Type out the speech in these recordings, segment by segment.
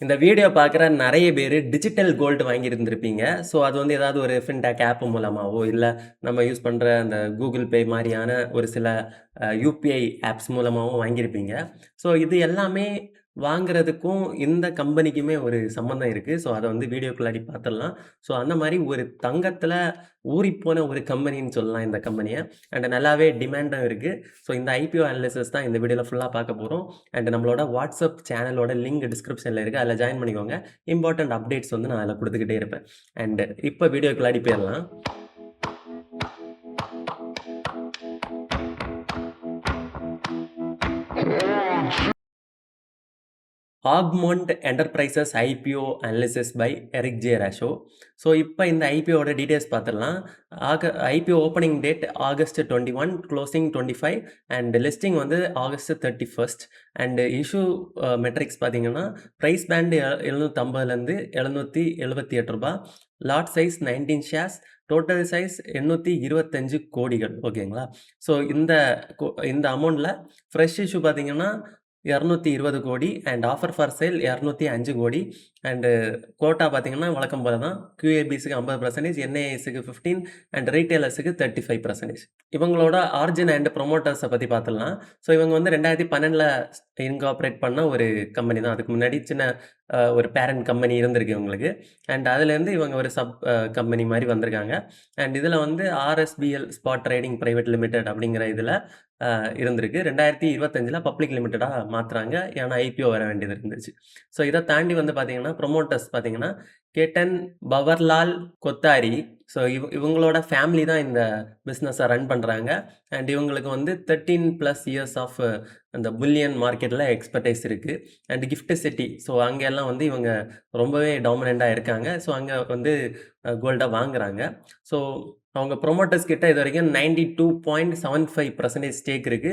இந்த வீடியோ பார்க்குற நெறைய பேரு டிஜிட்டல் கோல்டு வாங்கியிருந்திருப்பீங்க. ஸோ, அது வந்து ஏதாவது ஒரு ஃபின்டெக் ஆப் மூலமாவோ, இல்ல நம்ம யூஸ் பண்ற அந்த கூகுள் பே மாரியான ஒரு சில யுபிஐ ஆப்ஸ் மூலமாவும் வாங்கியிருப்பீங்க. ஸோ, இது எல்லாமே வாங்குறதுக்கும் இந்த கம்பெனிக்குமே ஒரு சம்மந்தம் இருக்கு. ஸோ, அத வந்து வீடியோக்குள்ளாடி பார்த்துடலாம். ஸோ, அந்த மாரி ஒரு தங்கத்துல ஊறிப்போன ஒரு கம்பெனின்னு சொல்லலாம் இந்த கம்பெனிய. அண்ட் நல்லாவே டிமாண்டும் இருக்கு. ஸோ, இந்த ஐபிஓ அனாலிசிஸ் தான் இந்த வீடியோல ஃபுல்லா பார்க்க போறோம். அண்ட் நம்மளோட வாட்ஸ்அப் சேனலோட லிங்க் டிஸ்கிரிப்ஷன்ல இருக்கு. அதில ஜாயின் பண்ணிக்கோங்க. இம்பார்ட்டன்ட் அப்டேட்ஸ் வந்து நான் அதில குடுத்துக்கிட்டே இருப்பேன். அண்ட் இப்ப வீடியோக்குள்ளாடி போயிரலாம். Augmont enterprises IPO analysis by Eric J ராஷோ. ஸோ, இப்ப இந்த ஐபிஓட டீட்டெயில்ஸ் பார்த்துடலாம். IPO opening date August 21, closing 25 and listing வந்து ஆகஸ்ட் 31 அண்ட் இஷ்யூ மெட்ரிக்ஸ் பார்த்தீங்கன்னா, பிரைஸ் பேண்ட் ரூ. 750லேருந்து ரூ. 778. Lot size 19 shares. Total size 825 கோடிகள். ஓகேங்களா? ஸோ, இந்த அமௌண்ட்ல ஃப்ரெஷ் இஷ்யூ பார்த்தீங்கன்னா 220 கோடி அண்ட் ஆஃபர் ஃபார் சேல் 205 கோடி அண்ட் கோட்டா பார்த்தீங்கன்னா வழக்கம் போல தான். QABஸ்க்கு 50%, NAIஸ்க்கு 15 அண்ட் ரீட்டெயிலர்ஸ்க்கு 35%. இவங்களோட ஆரிஜின் அண்ட் ப்ரொமோட்டர்ஸ பத்தி பார்த்துடலாம். ஸோ, இவங்க வந்து 2012ல இன்கார்ப்பரேட் பண்ண ஒரு கம்பெனி தான். அதுக்கு முன்னாடி சின்ன ஒரு பேரண்ட் கம்பெனி இருந்திருக்கு இவங்களுக்கு. அண்ட் அதுலேருந்து இவங்க ஒரு சப் கம்பெனி மாரி வந்திருக்காங்க. அண்ட் இதில வந்து RSBL spot trading private limited அப்படிங்கிற இதில இருந்திருக்கு. 2025ல பப்ளிக் லிமிட்டடா மாத்துறாங்க. ஏன்னா ஐபிஓ வர வேண்டியது இருந்துச்சு. ஸோ, இத தாண்டி வந்து பார்த்தீங்கன்னா, ப்ரமோட்டர்ஸ் பார்த்தீங்கன்னா, கேட்டன் பவர்லால் கொத்தாரி. ஸோ, இவங்களோட ஃபேமிலி தான் இந்த பிசினஸ ரன் பண்றாங்க. அண்ட் இவங்களுக்கு வந்து 13+ இயர்ஸ் ஆஃப் அந்த புல்லியன் மார்க்கெட்ல எக்ஸ்பர்டைஸ் இருக்கு. And gift city. ஸோ, அங்கெல்லாம் வந்து இவங்க ரொம்பவே டாமினன்ட்டா இருக்காங்க. ஸோ, அங்க வந்து கோல்ட வாங்குறாங்க. ஸோ, அவங்க ப்ரொமோட்டர்ஸ் கிட்ட இதுவரைக்கும் 92.75% ஸ்டேக் இருக்கு.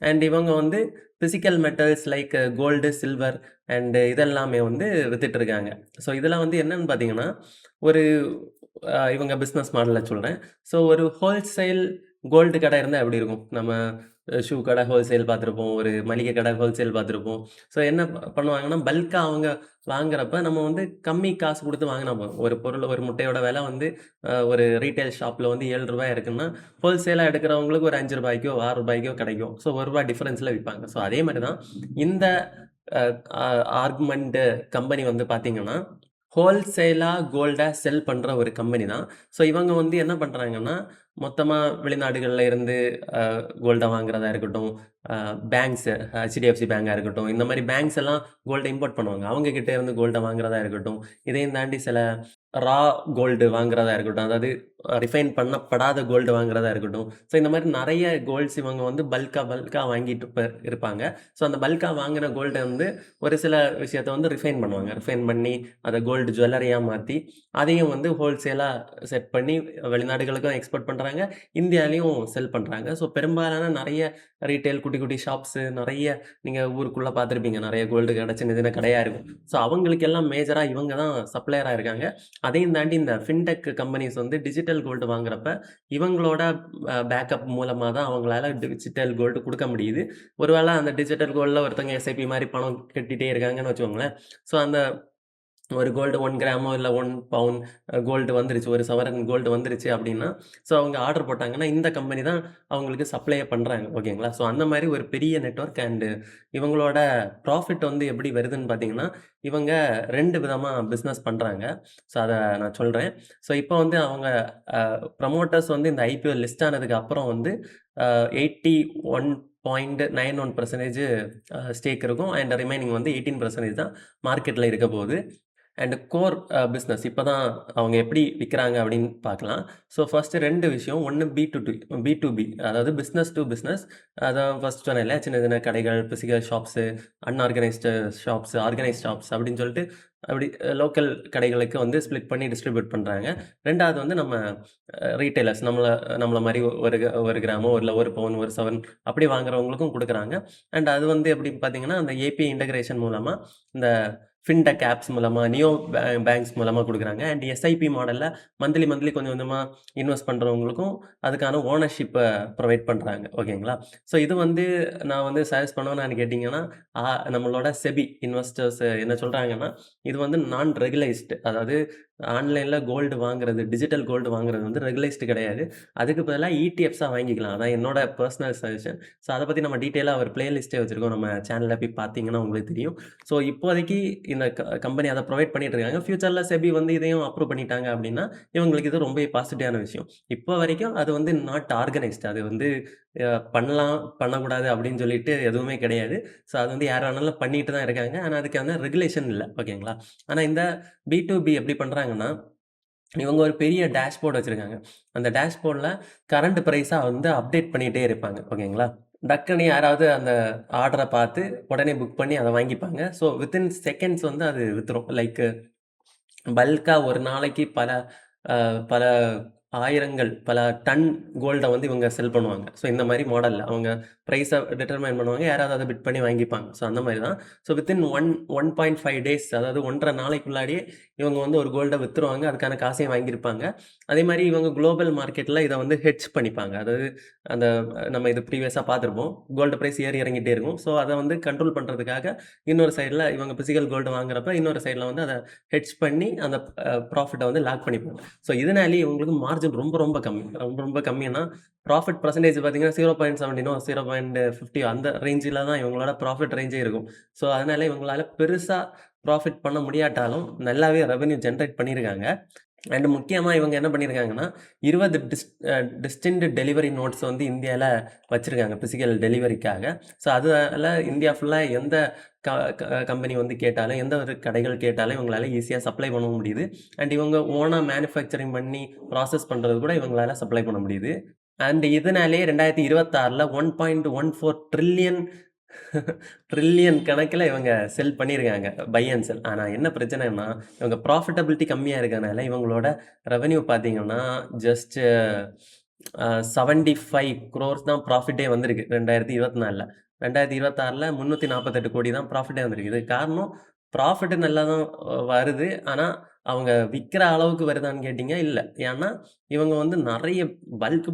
அண்ட் இவங்க வந்து physical metals like gold, silver and இதெல்லாமே வந்து வித்துட்டு இருக்காங்க. ஸோ, இதுல வந்து என்னன்னு பார்த்தீங்கன்னா, ஒரு இவங்க பிசினஸ் மாடல சொல்றேன். ஸோ, ஒரு ஹோல்சேல் கோல்டு கடை இருந்தா எப்படி இருக்கும்? நம்ம ஷூ கடை ஹோல்சேல் பார்த்துருப்போம். ஒரு மளிகை கடை ஹோல்சேல் பார்த்துருப்போம். ஸோ, என்ன பண்ணுவாங்கன்னா, பல்க்கா அவங்க வாங்குறப்ப நம்ம வந்து கம்மி காசு குடுத்து வாங்குனா போதும். ஒரு பொருள் ஒரு முட்டையோட விலை வந்து ஒரு ரீட்டெயில் ஷாப்ல வந்து ரூ. 7 இருக்குன்னா, ஹோல்சேலா எடுக்கிறவங்களுக்கு ஒரு ரூ. 5க்கோ, ரூ. 6க்கோ கிடைக்கும். ஸோ, ரூ. 1 டிஃபரன்ஸ்ல விப்பாங்க. ஸோ, அதே மாரி தான் இந்த அ ஆ ஆர்குமெண்ட் கம்பெனி வந்து பார்த்தீங்கன்னா, ஹோல்சேலா கோல்ட செல் பண்ற ஒரு கம்பெனி தான். ஸோ, இவங்க வந்து என்ன பண்றாங்கன்னா, மொத்தமா வெளிநாடுகள்ல இருந்து அ கோல்ட வாங்குறதா இருக்கட்டும், அ பேங்க்ஸ் HDFC பேங்கா இருக்கட்டும், இந்த மாரி பேங்க்ஸ் எல்லாம் கோல்ட இம்போர்ட் பண்ணுவாங்க. அவங்க கிட்ட இருந்து கோல்ட வாங்குறதா இருக்கட்டும், இதையும் தாண்டி சில ரா கோல்டு வாங்குறதா இருக்கட்டும், அதாவது ரிஃபைன் பண்ணப்படாத கோல்டு வாங்குறதா இருக்கட்டும். ஸோ, இந்த மாரி நெறைய கோல்ட்ஸ் இவங்க வந்து பல்க்கா வாங்கிட்டு இருப்பாங்க. ஸோ, அந்த பல்க்கா வாங்குன கோல்ட வந்து ஒரு சில விஷயத்த வந்து ரிஃபைன் பண்ணுவாங்க. ரிஃபைன் பண்ணி அத கோல்டு ஜுவல்லரியா மாத்தி, அதையும் வந்து ஹோல்சேலா செட் பண்ணி வெளிநாடுகளுக்கும் எக்ஸ்போர்ட் பண்றாங்க. இந்தியாலயும் செல் பண்றாங்க. ஸோ, பெரும்பாலான நெறைய ரீட்டெயில் குட்டி, குட்டி ஷாப்ஸ் நெறைய நீங்க ஊருக்குள்ள பார்த்திருப்பீங்க. நெறைய கோல்டு கடை சின்ன, சின்ன கடையா இருக்கும். ஸோ, அவங்களுக்கெல்லாம் மேஜரா இவங்க தான் சப்ளையரா இருக்காங்க. அதையும் தாண்டி இந்த ஃபின்டெக் கம்பெனிஸ் வந்து டிஜிட்டல் கோல்டு வாங்குறப்ப, இவங்களோட பேக்கப் மூலமா தான் அவங்களால டிஜிட்டல் கோல்டு குடுக்க முடியுது. ஒருவேள அந்த டிஜிட்டல் கோல்ட்ல ஒருத்தவங்க எஸ்ஐபி மாரி பணம் கட்டிட்டே இருக்காங்கன்னு வச்சுக்கோங்களேன். ஸோ, அந்த ஒரு கோல்டு 1 கிராமோ இல்ல 1 பவுன் கோல்டு வந்துருச்சு. ஒரு சவரன் கோல்டு வந்துருச்சு அப்டின்னா, ஸோ அவங்க ஆர்டர் போட்டாங்கன்னா, இந்த கம்பெனி தான் அவங்களுக்கு சப்ளையே பண்றாங்க. ஓகேங்களா? ஸோ அந்த மாரி ஒரு பெரிய நெட்வொர்க் அண்ட் இவங்களோட ப்ராஃபிட் வந்து எப்படி வருதுன்னு பார்த்தீங்கன்னா, இவங்க 2 விதமா பிசினஸ் பண்றாங்க. ஸோ அத நான் சொல்றேன். ஸோ இப்போ வந்து அவங்க ப்ரமோட்டர்ஸ் வந்து இந்த ஐபிஓ லிஸ்ட் ஆனதுக்கு அப்புறம் வந்து 81.91% ஸ்டேக் இருக்கும். அண்ட் ரிமைனிங் வந்து 18% தான் மார்க்கெட்ல இருக்க போகுது. அண்ட் கோர் பிசினஸ் இப்ப தான் அவங்க எப்படி விக்கிறாங்க அப்படின்னு பார்க்கலாம். ஸோ ஃபர்ஸ்ட் 2 விஷயம். ஒண்ணு பி2பி அதாவது பிசினஸ் டூ பிசினஸ். அதான் ஃபர்ஸ்ட் சொன்னேன் இல்லையா, சின்ன சின்ன கடைகள், physical shops, unorganised shops, organised shops அப்படின்னு சொல்லிட்டு அப்படி லோக்கல் கடைகளுக்கு வந்து ஸ்ப்ளிட் பண்ணி டிஸ்ட்ரிபியூட் பண்றாங்க. 2வது வந்து நம்ம ரீட்டெய்லர்ஸ் நம்மள மாரி 1 கிராமோ இல்ல 1 பவுன், 1 சவரன் அப்படி வாங்குறவங்களுக்கும் குடுக்குறாங்க. அண்ட் அது வந்து எப்படி பார்த்தீங்கன்னா, அந்த ஏபிஐ இன்டகிரேஷன் மூலமா இந்த ஃபின்டெக் ஆப்ஸ் மூலமா, நியோ பேங்க்ஸ் மூலமா குடுக்குறாங்க. அண்ட் எஸ்ஐபி மாடல்ல மந்த்லி கொஞ்சம் கொஞ்சமா இன்வெஸ்ட் பண்றவங்களுக்கும் அதுக்கான ஓனர்ஷிப்ப ப்ரொவைட் பண்றாங்க. ஓகேங்களா? ஸோ இது வந்து நான் வந்து சஜெஸ்ட் பண்ணுவேனான்னு கேட்டீங்கன்னா, ஆ நம்மளோட செபி இன்வெஸ்டர்ஸ் என்ன சொல்றாங்கன்னா, இது வந்து நான் ரெகுலைஸ்டு. அதாவது ஆன்லைன்ல கோல்டு வாங்குறது, டிஜிட்டல் கோல்டு வாங்குறது வந்து ரெகுலைஸ்டு கிடையாது. அதுக்கு பதிலா இடிஎஃப்ஸா வாங்கிக்கலாம். அதான் என்னோட பெர்சனல் சஜஷன். ஸோ அத பத்தி நம்ம டீட்டெயிலா ஒரு பிளேலிஸ்ட்டே வச்சிருக்கோம். நம்ம சேனல்ல போய் பார்த்தீங்கன்னா உங்களுக்கு தெரியும். ஸோ இப்போதைக்கு இந்த கம்பெனி அத ப்ரொவைட் பண்ணிட்டு இருக்காங்க. ஃபியூச்சர்ல செபி வந்து இதையும் அப்ரூவ் பண்ணிட்டாங்க அப்படின்னா, இவங்களுக்கு இது ரொம்பவே பாசிட்டிவான விஷயம். இப்போ வரைக்கும் அது வந்து நாட் ஆர்கனைஸ்டு. அது வந்து பண்ணலாம், பண்ணக்கூடாது அப்படின்னு சொல்லிட்டு எதுவுமே கிடையாது. ஸோ அது வந்து யார் வேணாலும் பண்ணிட்டு தான் இருக்காங்க. ஆனா அதுக்கான ரெகுலேஷன் இல்ல. ஓகேங்களா? ஆனா இந்த பி2பி எப்படி பண்றாங்கன்னா, இவங்க ஒரு பெரிய டேஷ்போர்ட் வச்சிருக்காங்க. அந்த டேஷ்போர்ட்ல கரண்ட் பிரைஸா வந்து அப்டேட் பண்ணிட்டே இருப்பாங்க. ஓகேங்களா? டக்குன்னு யாராவது அந்த ஆர்டர பார்த்து உடனே புக் பண்ணி அத வாங்கிப்பாங்க. ஸோ வித்தின் செகண்ட்ஸ் வந்து அது வித்துரும். லைக் பல்க்கா ஒரு நாளைக்கு அ பல ஆயிரங்கள், பல டன் கோல்ட வந்து இவங்க செல் பண்ணுவாங்க. ஸோ இந்த மாரி மாடல்ல அவங்க பிரைஸ டிட்டர்மைன் பண்ணுவாங்க. யாராவது அத பிட் பண்ணி வாங்கிப்பாங்க. ஸோ அந்த மாரி தான். ஸோ வித்தின் 1.5 டேஸ் அதாவது 1 1/2 நாளைக்குள்ளாடியே இவங்க வந்து ஒரு கோல்ட வித்துருவாங்க. அதுக்கான காசையும் வாங்கியிருப்பாங்க. அதே மாரி இவங்க குளோபல் மார்க்கெட்ல இத வந்து ஹெட்ஜ் பண்ணிப்பாங்க. அதாவது அந்த நம்ம இது ப்ரீவியஸா பார்த்திருப்போம். கோல்டு பிரைஸ் ஏறி இறங்கிட்டே இருக்கும். ஸோ அத வந்து கண்ட்ரோல் பண்றதுக்காக இன்னொரு சைடுல இவங்க பிசிக்கல் கோல்டு வாங்குறப்ப, இன்னொரு சைடுல வந்து அத ஹெட்ஜ் பண்ணி அந்த ப்ராஃபிட்ட வந்து லாக் பண்ணிப்பாங்க. ஸோ இதனாலேயே இவங்களுக்கு மார்ஜின் ரொம்ப ரொம்ப கம்மி. ரொம்ப ரொம்ப கம்மின்னா, ப்ராஃபிட் பெர்சன்டேஜ் பார்த்தீங்கன்னா 0.17 0.50 அந்த ரேஞ்சுல தான் இவங்களோட ப்ராஃபிட் ரேஞ்சே இருக்கும். ஸோ அதனால இவங்களால பெருசா ப்ராஃபிட் பண்ண முடியாட்டாலும், நல்லாவே ரெவென்யூ ஜெனரேட் பண்ணியிருக்காங்க. அண்ட் முக்கியமா இவங்க என்ன பண்ணியிருக்காங்கன்னா, 20 டிஸ்டிங்க்ட் டெலிவரி நோட்ஸ் வந்து இந்தியால வச்சிருக்காங்க பிசிக்கல் டெலிவரிக்காக. ஸோ அதுனால இந்தியா ஃபுல்லா எந்த க க கம்பெனி வந்து கேட்டாலும், எந்த ஒரு கடைகள் கேட்டாலும் இவங்களால ஈஸியா சப்ளை பண்ணவும் முடியுது. அண்ட் இவங்க ஓனா மேனுஃபேக்சரிங் பண்ணி ப்ராசஸ் பண்றது கூட இவங்களால சப்ளை பண்ண முடியுது. அண்ட் இதனாலேயே 2026ல 1.14 ட்ரில்லியன் ட்ரில்லியன் கணக்குல இவங்க செல் பண்ணியிருக்காங்க. By and sell. ஆனா என்ன பிரச்சனைன்னா, இவங்க ப்ராஃபிட்டபிலிட்டி கம்மியா இருக்கனால, இவங்களோட ரெவென்யூ பார்த்தீங்கன்னா, ஜஸ்ட் 75 குரோர்ஸ் தான் ப்ராஃபிட்டே வந்திருக்கு 2024ல. 2026ல 348 கோடி தான் ப்ராஃபிட்டே வந்திருக்கு. இதுக்கு காரணம் ப்ராஃபிட் நல்லா தான் வருது. ஆனா, அவங்க விக்கிற அளவுக்கு வருதான்னு கேட்டீங்க, இல்ல. ஏன்னா, இவங்க வந்து நெறைய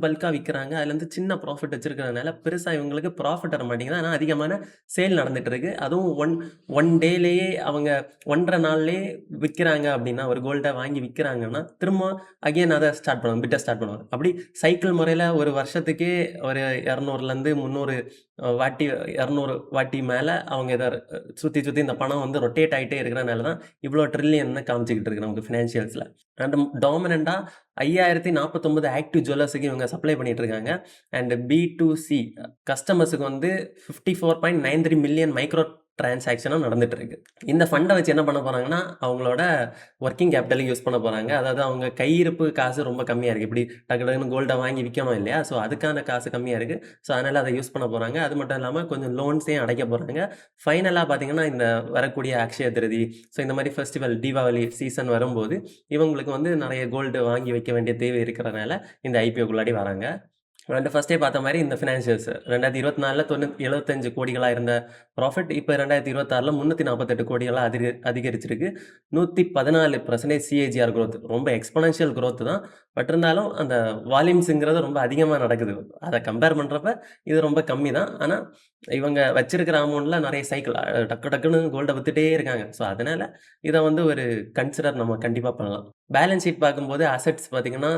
பல்க்கா விக்கிறாங்க. அதுலேருந்து சின்ன ப்ராஃபிட் வச்சிருக்கிறதுனால, பெருசா இவங்களுக்கு ப்ராஃபிட் வர மாட்டேங்குது. ஆனா அதிகமான சேல் நடந்துட்டு இருக்கு. அதுவும் ஒன் டேலயே அவங்க 1 1/2 நாள்லயே விக்கிறாங்க அப்டின்னா, ஒரு கோல்ட வாங்கி விக்கிறாங்கன்னா, திரும்ப அகைன் அத ஸ்டார்ட் பண்ணுவாங்க. பிட்ட ஸ்டார்ட் பண்ணுவாங்க. அப்டி சைக்கிள் முறையில ஒரு வருஷத்துக்கே ஒரு 200லேருந்து 300 வாட்டி 200 வாட்டி மேல அவங்க இத சுத்தி இந்த பணம் வந்து ரொட்டேட் ஆயிட்டே இருக்கிறனால தான், இவ்ளோ ட்ரில்லியன்னு காமிச்சுக்கிட்டு இருக்கு நமக்கு ஃபினான்ஷியல்ஸ்ல. அண்ட் டாமினன்ட்டா 5049 ஆக்டிவ் ஜுவல்லர்ஸ்க்கு இவங்க சப்ளை பண்ணிட்டு இருக்காங்க. அண்ட் பி2சி கஸ்டமர்ஸ்க்கு வந்து 54.93 மில்லியன் மைக்ரோ டிரான்சாக்ஷனும் நடந்துட்டு இருக்கு. இந்த ஃபண்ட வச்சு என்ன பண்ண போறாங்கன்னா, அவங்களோட வொர்க்கிங் கேபிட்டல யூஸ் பண்ண போறாங்க. அதாவது அவங்க கையிருப்பு காசு ரொம்ப கம்மியா இருக்கு. இப்படி டக்கு டக்குன்னு கோல்ட வாங்கி விக்கணும் இல்லையா? ஸோ அதுக்கான காசு கம்மியா இருக்கு. ஸோ அதனால அத யூஸ் பண்ண போறாங்க. அது மட்டும் இல்லாம கொஞ்சம் லோன்ஸையும் அடைக்க போறாங்க. ஃபைனலா பார்த்தீங்கன்னா, இந்த வரக்கூடிய அக்ஷய திருதி, ஸோ இந்த மாரி ஃபெஸ்டிவல் தீபாவளி சீசன் வரும்போது, இவங்களுக்கு வந்து நெறைய கோல்டு வாங்கி வைக்க வேண்டிய தேவை இருக்கிறனால, இந்த ஐபிஓக்குள்ளாடி வராங்க. ஃபர்ஸ்ட்டே பார்த்த மாரி இந்த ஃபினான்ஷியல்ஸ் 2024ல 75 கோடிகளா இருந்த ப்ராஃபிட் இப்ப 2026ல 348 கோடிகளா அதிகரிச்சிருக்கு. 114% சிஏஜிஆர் குரோத். ரொம்ப எக்ஸ்போனன்ஷியல் குரோத் தான். பட் இருந்தாலும் அந்த வால்யூம்ஸ்ங்கிறது ரொம்ப அதிகமா நடக்குது. அத கம்பேர் பண்றப்ப இது ரொம்ப கம்மி தான். ஆனா இவங்க வச்சிருக்கிற அமௌண்ட்ல நெறைய சைக்கிள் டக்கு டக்குன்னு கோல்ட வித்துட்டே இருக்காங்க. ஸோ அதனால இத வந்து ஒரு கன்சிடர் நம்ம கண்டிப்பா பண்ணலாம். பேலன்ஸ் ஷீட் பார்க்கும்போது அசெட்ஸ் பார்த்தீங்கன்னா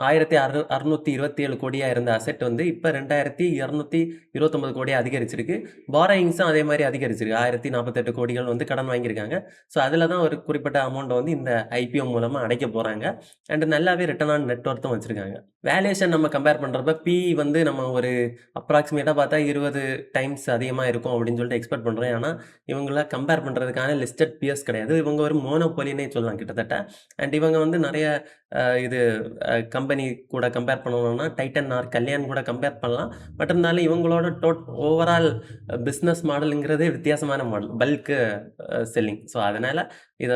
1627 கோடியா இருந்த அசெட் வந்து இப்ப 2229 கோடியா அதிகரிச்சிருக்கு. பாரோயிங்ஸும் அதே மாரி அதிகரிச்சிருக்கு. 1048 கோடிகள் வந்து கடன் வாங்கியிருக்காங்க. ஸோ அதுல தான் ஒரு குறிப்பிட்ட அமௌண்ட்ட வந்து இந்த ஐபிஓ மூலமா அடைக்க போறாங்க. அண்ட் நல்லாவே ரிட்டர்ன் ஆன் நெட் வொர்த்தும் வச்சிருக்காங்க. வேல்யூவேஷன் நம்ம கம்பேர் பண்றப்ப பிஇ வந்து நம்ம ஒரு அப்ராக்ஸிமேட்டா பார்த்தா 20 டைம்ஸ் அதிகமா இருக்கும் அப்படின்னு சொல்லிட்டு எக்ஸ்பெக்ட் பண்றோம். ஆனா, இவங்கள கம்பேர் பண்றதுக்கான லிஸ்டட் பியர்ஸ் கிடையாது. இவங்க ஒரு மோனோபோலின்னே சொல்லலாம் கிட்டத்தட்ட. அண்ட் இவங்க வந்து நெறைய இது கம்பெனி கூட கம்பேர் பண்ணணும்னா, டைட்டன் ஆர் கல்யாண் கூட கம்பேர் பண்ணலாம். பட் இருந்தாலும் இவங்களோட ஓவரால் பிசினஸ் மாடல்ங்கிறதே வித்தியாசமான மாடல். Bulk selling. ஸோ அதனால இத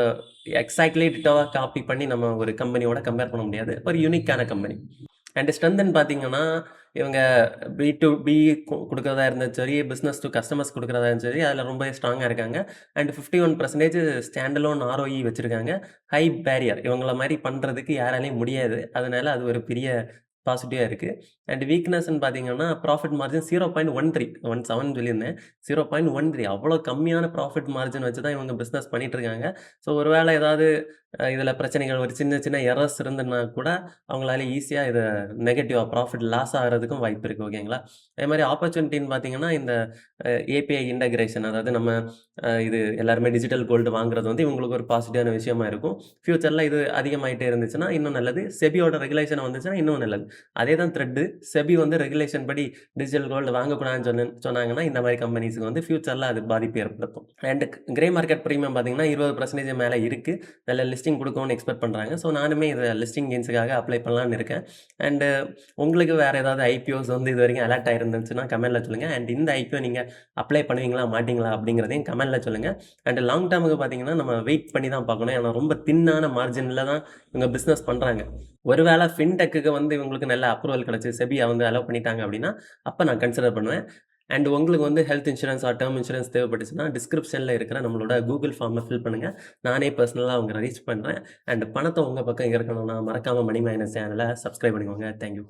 எக்ஸாக்ட்லி டிட்டோவா காப்பி பண்ணி நம்ம ஒரு கம்பெனியோட கம்பேர் பண்ண முடியாது. ஒரு யூனிக்கான கம்பெனி. அண்ட் ஸ்ட்ரென்த்துன்னு பார்த்தீங்கன்னா, இவங்க பி2பி குடுக்குறதா இருந்தாலும் சரி, பிசினஸ் டூ கஸ்டமர்ஸ் குடுக்குறதா இருந்தாலும் சரி, அதில ரொம்பவே ஸ்ட்ராங்கா இருக்காங்க. அண்ட் 51% ஸ்டாண்ட் அலோன் ROE வச்சிருக்காங்க. ஹை பேரியர் இவங்கள மாரி பண்றதுக்கு யாராலயும் முடியாது. அதனால அது ஒரு பெரிய பாசிட்டிவா இருக்கு. அண்ட் வீக்னஸ்ன்னு பார்த்தீங்கன்னா, ப்ராஃபிட் மார்ஜின் 0.13 17 சொல்லியிருந்தேன். 0.13 அவ்வளோ கம்மியான ப்ராஃபிட் மார்ஜின் வச்சு தான் இவங்க பிசினஸ் பண்ணிட்டு இருக்காங்க. ஸோ ஒருவேள ஏதாவது இதில பிரச்சனைகள் ஒரு சின்ன சின்ன எரர்ஸ் இருந்ததுன்னா கூட, அவங்களால ஈஸியா இத நெகட்டிவா ப்ராஃபிட் லாஸ் ஆகுறதுக்கும் வாய்ப்பு இருக்கு. ஓகேங்களா? அதேமாரி ஆப்பர்ச்சுனிட்டின்னு பார்த்தீங்கன்னா, இந்த API இன்டகிரேஷன் அதாவது நம்ம இது எல்லாருமே டிஜிட்டல் கோல்டு வாங்குறது வந்து இவங்களுக்கு ஒரு பாசிட்டிவான விஷயமா இருக்கும். ஃபியூச்சர்ல இது அதிகமாயிட்டே இருந்துச்சுன்னா இன்னும் நல்லது. செபியோட ரெகுலேஷன் வந்துச்சுன்னா இன்னும் நல்லது. அதே தான் த்ரெட்டு. செபி வந்து ரெகுலேஷன் படி டிஜிட்டல் கோல்டு வாங்கக்கூடாதுன்னு சொன்னாங்கன்னா, இந்த மாரி கம்பெனிஸ்க்கு வந்து ஃபியூச்சர்ல அது பாதிப்பு ஏற்படுத்தும். அண்ட் கிரே மார்க்கெட் பிரீமியம் பார்த்தீங்கன்னா, 20% மேல இருக்கு. நல்ல லிஸ்டிங் குடுக்கும்னு எக்ஸ்பெக்ட் பண்றாங்க. ஸோ நானுமே இத லிஸ்டிங் கெயின்ஸ்க்காக அப்ளை பண்ணலான்னு இருக்கேன். அண்ட் உங்களுக்கு வேற ஏதாவது IPOஸ் வந்து இதுவரைக்கும் அலாட் ஆயிருந்துச்சுன்னா கமெண்ட்ல சொல்லுங்க. அண்ட் இந்த IPO நீங்க அப்ளை பண்ணுவீங்களா? மாட்டீங்களா? அப்படிங்கிறதையும் கமெண்ட்ல சொல்லுங்க. அண்ட் லாங் டெர்முக்கு பார்த்தீங்கன்னா, நம்ம வெயிட் பண்ணி தான் பார்க்கணும். ஏன்னா ரொம்ப தின்னான மார்ஜின்ல தான் இவங்க பிசினஸ் பண்றாங்க. ஒருவேள ஃபின்டெக்குக்கு வந்து இவங்களுக்கு நல்ல அப்ரூவல் கிடைச்சு செபியா வந்து அலோவ் பண்ணிட்டாங்க அப்படின்னா, அப்ப நான் கன்சிடர் பண்ணுவேன். அண்ட் உங்களுக்கு வந்து health insurance or term insurance தேவைப்பட்டுச்சுன்னா, டிஸ்கிரிப்ஷன்ல இருக்கிற நம்மளோட கூகுள் ஃபார்ம ஃபில் பண்ணுங்க. நானே பெர்சனலா உங்கள ரீச் பண்றேன். அண்ட் பணத்த உங்க பக்கம் இருக்கணும்னா, மறக்காம மணி மைனஸ் சேனல சப்ஸ்கிரைப் பண்ணிக்கோங்க. Thank you.